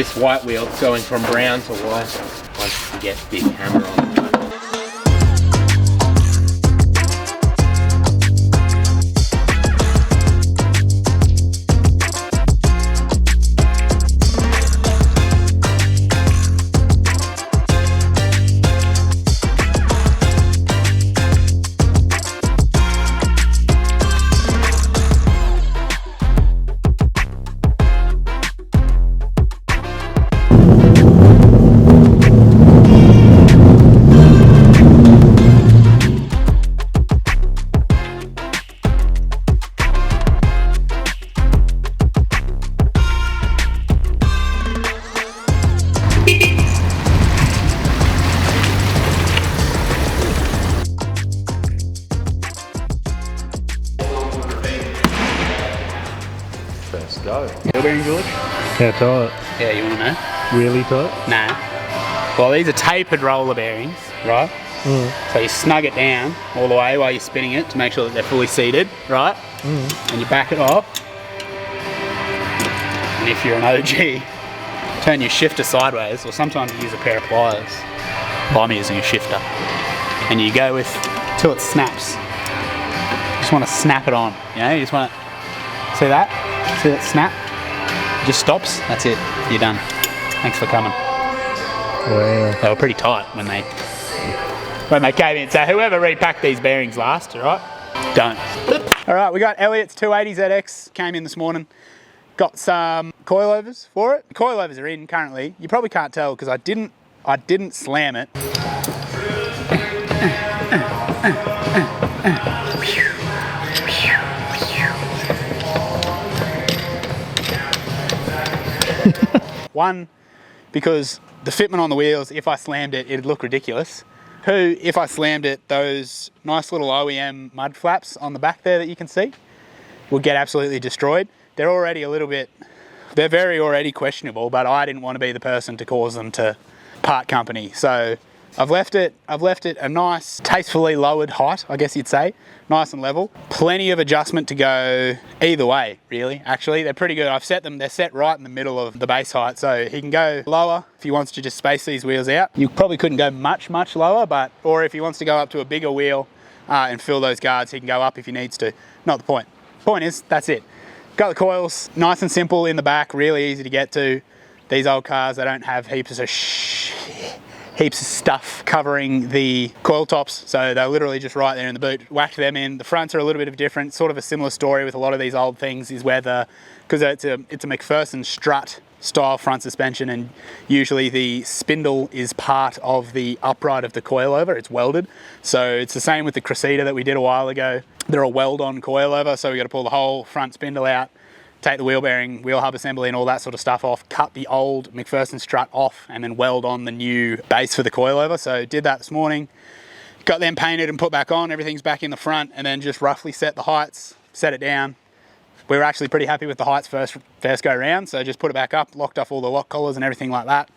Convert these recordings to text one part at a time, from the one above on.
This white wheel going from brown to white once you get big hammer on it. Let's go. Wheel bearing, George? How tight? Yeah, you want to know? Really tight? Nah. Well, these are tapered roller bearings, right? So you snug it down all the way while you're spinning it to make sure that they're fully seated, right? And you back it off. And if you're an OG, turn your shifter sideways, or sometimes you use a pair of pliers. I'm using a shifter. And you go with till it snaps. You just want to snap it on, you know? You just want to see that? See that snap? It just stops. That's it. You're done. Thanks for coming. Wow. They were pretty tight when they came in. So whoever repacked these bearings last, all right? Don't. All right, we got Elliott's 280ZX. Came in this morning. Got some coilovers for it. The coilovers are in currently. You probably can't tell because I didn't slam it. One, because the fitment on the wheels, if I slammed it, it'd look ridiculous. Two, if I slammed it, those nice little OEM mud flaps on the back there that you can see would get absolutely destroyed. They're already they're very already questionable, but I didn't want to be the person to cause them to part company. So I've left it a nice, tastefully lowered height, I guess you'd say, nice and level. Plenty of adjustment to go either way, really. Actually, they're pretty good. I've set them, they're set right in the middle of the base height, so he can go lower if he wants to just space these wheels out. You probably couldn't go much lower, or if he wants to go up to a bigger wheel and fill those guards, he can go up if he needs to. Not the point. Point is, that's it. Got the coils, nice and simple in the back, really easy to get to. These old cars, they don't have heaps of stuff covering the coil tops, so they're literally just right there in the boot. Whack them in. The fronts are a little bit different, sort of a similar story with a lot of these old things, is where because it's a McPherson strut style front suspension, and usually the spindle is part of the upright of the coilover. It's welded, so it's the same with the Cressida that we did a while ago. They're a weld-on coilover, so we got to pull the whole front spindle out, take the wheel bearing, wheel hub assembly and all that sort of stuff off, cut the old McPherson strut off, and then weld on the new base for the coilover. So did that this morning, got them painted and put back on, everything's back in the front, and then just roughly set the heights, set it down. We were actually pretty happy with the heights first go round, so just put it back up, locked off all the lock collars and everything like that.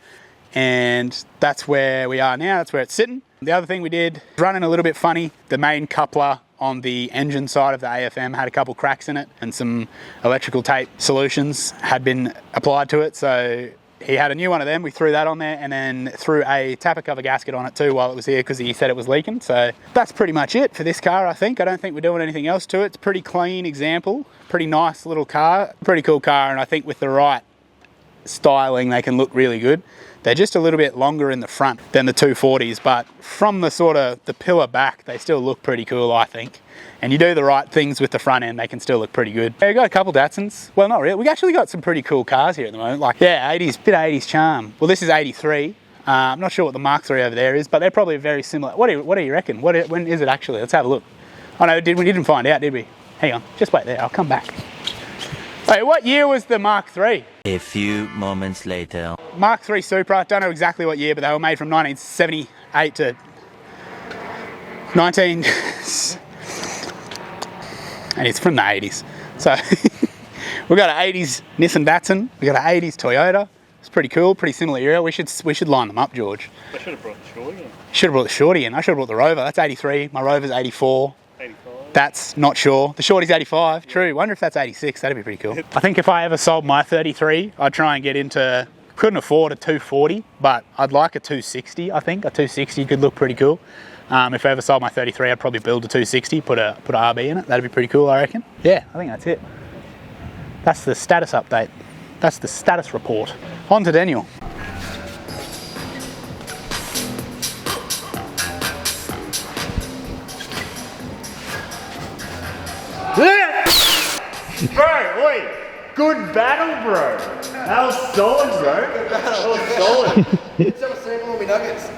And that's where we are now, that's where it's sitting. The other thing we did, running a little bit funny, the main coupler on the engine side of the AFM had a couple cracks in it, and some electrical tape solutions had been applied to it, so he had a new one of them. We threw that on there and then threw a tapper cover gasket on it too while it was here because he said it was leaking. So that's pretty much it for this car, I think. I don't think we're doing anything else to it. It's a pretty clean example, pretty nice little car, pretty cool car, and I think with the right styling they can look really good. They're just a little bit longer in the front than the 240s, but from the sort of the pillar back, they still look pretty cool, I think. And you do the right things with the front end, they can still look pretty good. We've got a couple Datsuns. Well, not really. We've actually got some pretty cool cars here at the moment. Like, yeah, 80s, bit of 80s charm. Well, this is 83. I'm not sure what the Mark III over there is, but they're probably very similar. What do you reckon? When is it actually? Let's have a look. Oh no, we didn't find out, did we? Hang on, just wait there, I'll come back. Wait, what year was the Mark III? A few moments later. Mark III Supra, don't know exactly what year, but they were made from 1978 to 19... and it's from the 80s. So we've got an 80s Nissan Datsun, we've got an 80s Toyota. It's pretty cool, pretty similar era. We should line them up, George. I should have brought the Shorty in. Should have brought the Shorty in. I should have brought the Rover. That's 83. My Rover's 84. 85. That's not sure. The Shorty's 85. True. Wonder if that's 86. That'd be pretty cool. I think if I ever sold my 33, I'd try and get into Couldn't afford a 240, but I'd like a 260, I think. A 260 could look pretty cool. If I ever sold my 33, I'd probably build a 260, put a RB in it. That'd be pretty cool, I reckon. Yeah, I think that's it. That's the status update. That's the status report. On to Daniel. Bro, wait. Good battle, bro. That was solid, bro. That was solid. Let's have a sample of my nuggets.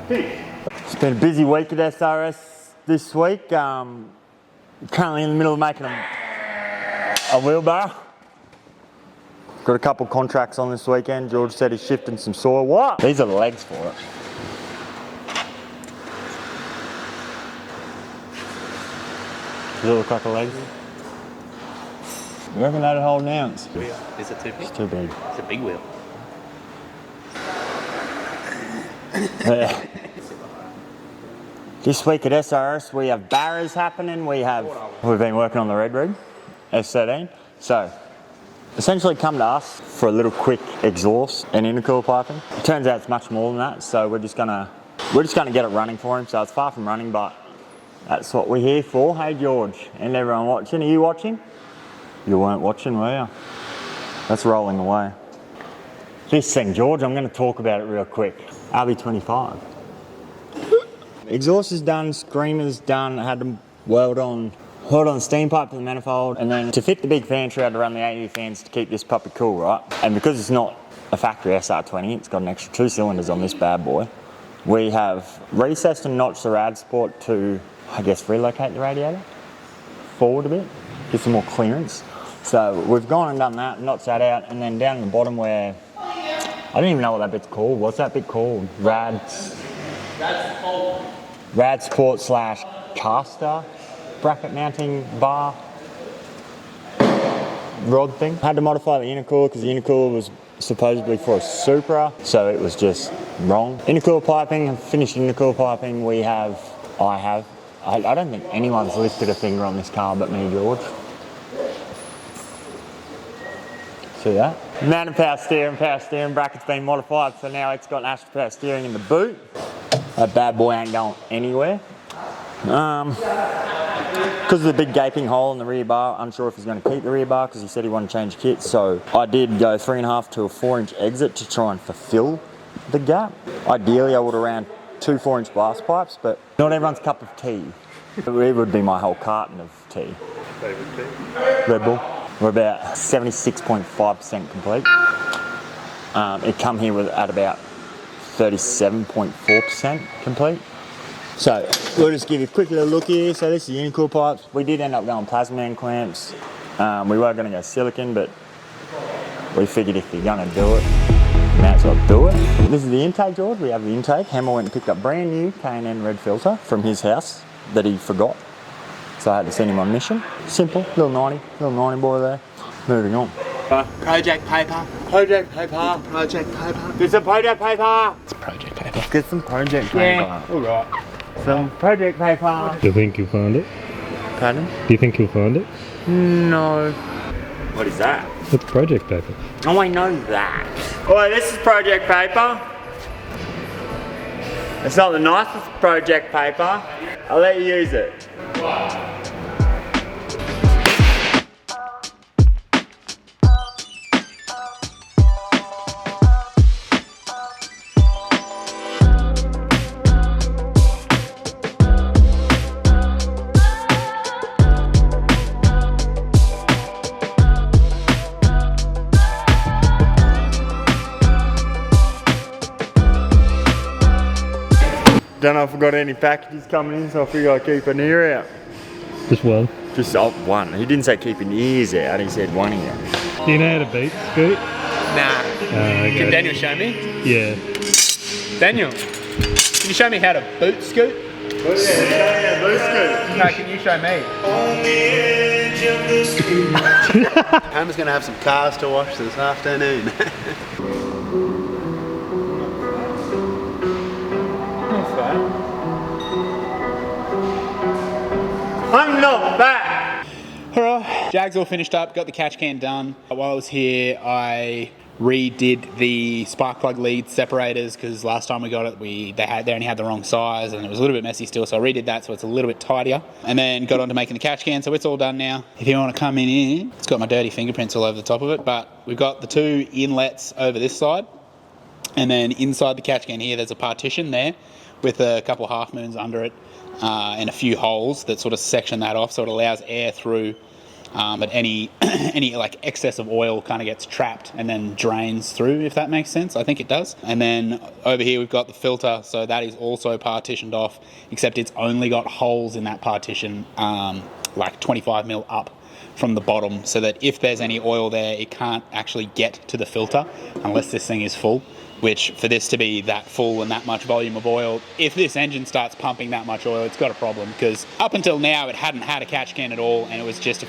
It's been a busy week at SRS this week. Currently in the middle of making a wheelbarrow. Got a couple contracts on this weekend. George said he's shifting some soil. What? These are the legs for it. Does it look like the legs? You reckon that'd hold an ounce? Is it too big? It's too big. It's a big wheel. Yeah. This week at SRS we have barrows happening. We've been working on the red rig, S13. So essentially come to us for a little quick exhaust and intercooler piping. It turns out it's much more than that, so we're just gonna get it running for him. So it's far from running, but that's what we're here for. Hey George, and everyone watching, are you watching? You weren't watching, were you? That's rolling away. This thing, George, I'm going to talk about it real quick. RB25. Exhaust is done, screener's done. I had to weld on steam pipe to the manifold, and then to fit the big fan tree I had to run the AU fans to keep this puppy cool, right? And because it's not a factory SR20, it's got an extra 2 cylinders on this bad boy. We have recessed and notched the rad support to, I guess, relocate the radiator forward a bit, get some more clearance. So we've gone and done that, notched that out, and then down in the bottom where, I don't even know what that bit's called. What's that bit called? Rad support slash caster bracket mounting bar rod thing. Had to modify the intercooler because the intercooler was supposedly for a Supra, so it was just wrong. Intercooler piping, finished intercooler piping. I don't think anyone's lifted a finger on this car but me, George. See that? Mountain power steering bracket's been modified, so now it's got Astra power steering in the boot. That bad boy ain't going anywhere. Because of the big gaping hole in the rear bar, unsure if he's going to keep the rear bar because he said he wanted to change kit. So I did go 3.5 to a 4-inch exit to try and fulfill the gap. Ideally I would have ran 2 4-inch blast pipes, but not everyone's cup of tea. It would be my whole carton of tea. Favourite tea? Red Bull. We're about 76.5% complete. It come here at about 37.4% complete. So we'll just give you a quick little look here. So this is the intercooler pipes. We did end up going plasma end clamps. We were going to go silicon, but we figured if you're going to do it, you might as well do it. This is the intake, George. We have the intake. Hammer went and picked up brand new K&N red filter from his house that he forgot. So I had to send him on mission. Simple, little 90 boy there. Moving on. Project paper. Project paper. Project paper. Get some project paper. It's project paper. Get some project paper. Yeah, alright. Some project paper. Do you think you'll find it? Pardon? Do you think you'll find it? No. What is that? It's project paper. Oh, I know that. Oh, this is project paper. It's not the nicest project paper. I'll let you use it. Don't know if I've got any packages coming in, so I figure I'll keep an ear out. Just one. Just one. He didn't say keeping the ears out, he said one ear. Do you know how to beat scoot? Nah. Okay. Can Daniel show me? Yeah. Daniel, can you show me how to boot scoot? Yeah, boot scoot. No, can you show me? Hammer's gonna have some cars to wash this afternoon. I'm not back. Alright, Jag's all finished up, got the catch can done. While I was here, I redid the spark plug lead separators because last time we got it, they only had the wrong size and it was a little bit messy still. So I redid that so it's a little bit tidier. And then got on to making the catch can, so it's all done now. If you want to come in here, it's got my dirty fingerprints all over the top of it, but we've got the 2 inlets over this side. And then inside the catch can here, there's a partition there with a couple of half moons under it and a few holes that sort of section that off so it allows air through. But any like excess of oil kind of gets trapped and then drains through, if that makes sense. I think it does. And then over here we've got the filter, so that is also partitioned off, except it's only got holes in that partition like 25mm up from the bottom, so that if there's any oil there, it can't actually get to the filter unless this thing is full. Which, for this to be that full and that much volume of oil, if this engine starts pumping that much oil, it's got a problem, because up until now it hadn't had a catch can at all, and it was just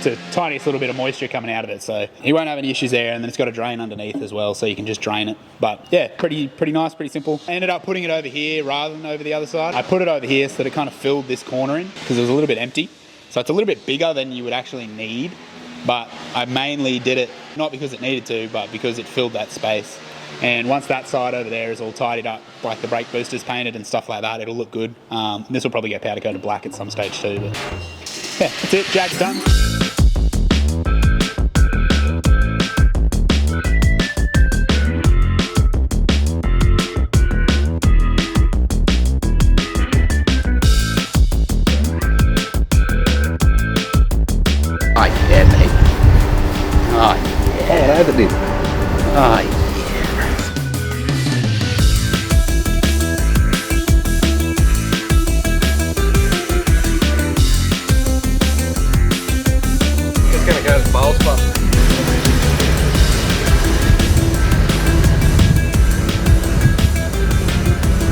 the tiniest little bit of moisture coming out of it, so you won't have any issues there. And then it's got a drain underneath as well, so you can just drain it. But yeah, pretty nice, pretty simple. I ended up putting it over here rather than over the other side. I put it over here so that it kind of filled this corner in, because it was a little bit empty. So it's a little bit bigger than you would actually need, but I mainly did it not because it needed to, but because it filled that space. And once that side over there is all tidied up, like the brake boosters painted and stuff like that, it'll look good. This will probably get powder coated black at some stage too, but yeah, that's it, Jag's done.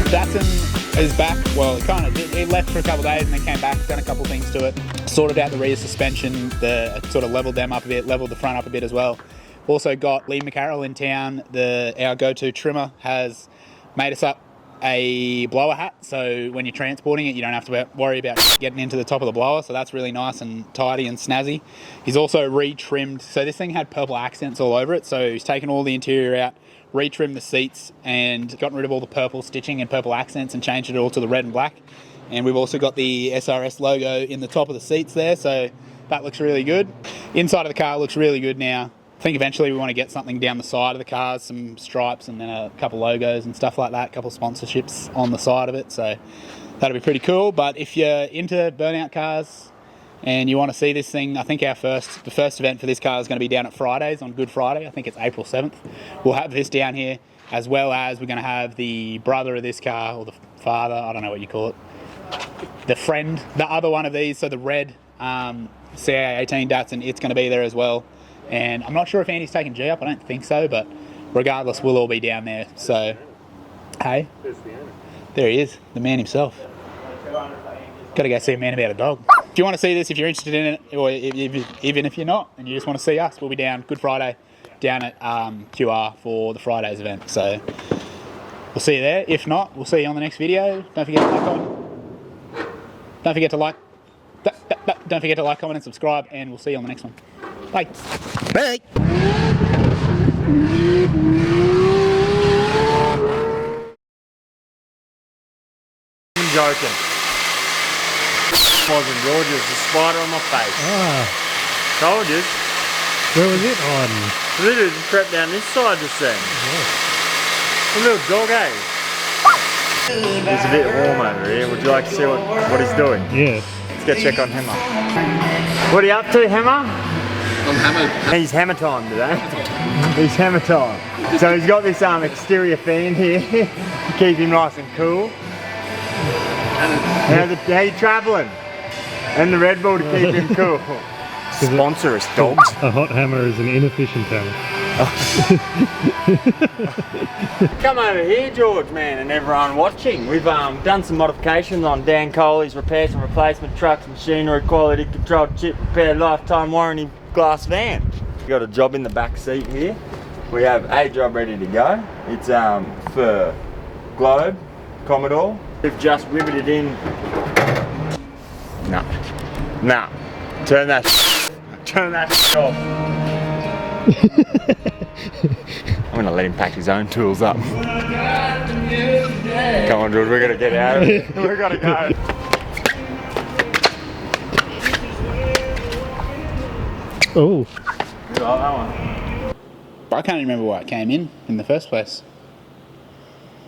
Datsun is back. Well, it left for a couple of days and then came back, done a couple of things to it, sorted out the rear suspension, sort of leveled them up a bit, leveled the front up a bit as well. Also got Lee McCarroll in town, our go-to trimmer, has made us up a blower hat, so when you're transporting it you don't have to worry about getting into the top of the blower, so that's really nice and tidy and snazzy. He's also re-trimmed, so this thing had purple accents all over it, so he's taken all the interior out, re-trimmed the seats and gotten rid of all the purple stitching and purple accents and changed it all to the red and black. And we've also got the SRS logo in the top of the seats there, so that looks really good. Inside of the car looks really good now. I think eventually we want to get something down the side of the cars, some stripes and then a couple logos and stuff like that, a couple sponsorships on the side of it, so that'll be pretty cool. But if you're into burnout cars and you want to see this thing, I think the first event for this car is going to be down at Fridays on Good Friday. I think it's April 7th. We'll have this down here, as well as we're going to have the brother of this car, or the father, I don't know what you call it, the friend, the other one of these, so the red CA18 Datsun, it's going to be there as well. And I'm not sure if Andy's taking G up, I don't think so, but regardless, we'll all be down there. So, hey, there he is, the man himself. Got to go see a man about a dog. If you want to see this, if you're interested in it, or even if you're not, and you just want to see us, we'll be down Good Friday, down at QR for the Fridays event. So, we'll see you there. If not, we'll see you on the next video. Don't forget to like, comment. Don't forget to like, comment, and subscribe, and we'll see you on the next one. Bye. Bye. I'm joking. Wasn't George, was the spider on my face. Ah, Told you. where was it on? Literally just crept down this side just then. A little dog, eh? It's a bit warm over here. Would you like to see what he's doing? Yes. Let's go check on Hammer. What are you up to, Hammer? I'm hammered. He's hammer time today. He's hammer time. So he's got this exterior fan here to keep him nice and cool. How you travelling? And the Red Bull to keep him cool. Sponsor us, dogs. A hot hammer is an inefficient hammer. Come over here, George, man, and everyone watching. We've done some modifications on Dan Coley's repairs and replacement trucks, machinery, quality control, chip repair, lifetime warranty, glass van. We've got a job in the back seat here. We have a job ready to go. It's for Globe, Commodore. We've just riveted in. No. Turn that off. I'm gonna let him pack his own tools up. Come on, George, we're gonna get out of here. We gotta go. Oh. You like that one? I can't remember why it came in the first place.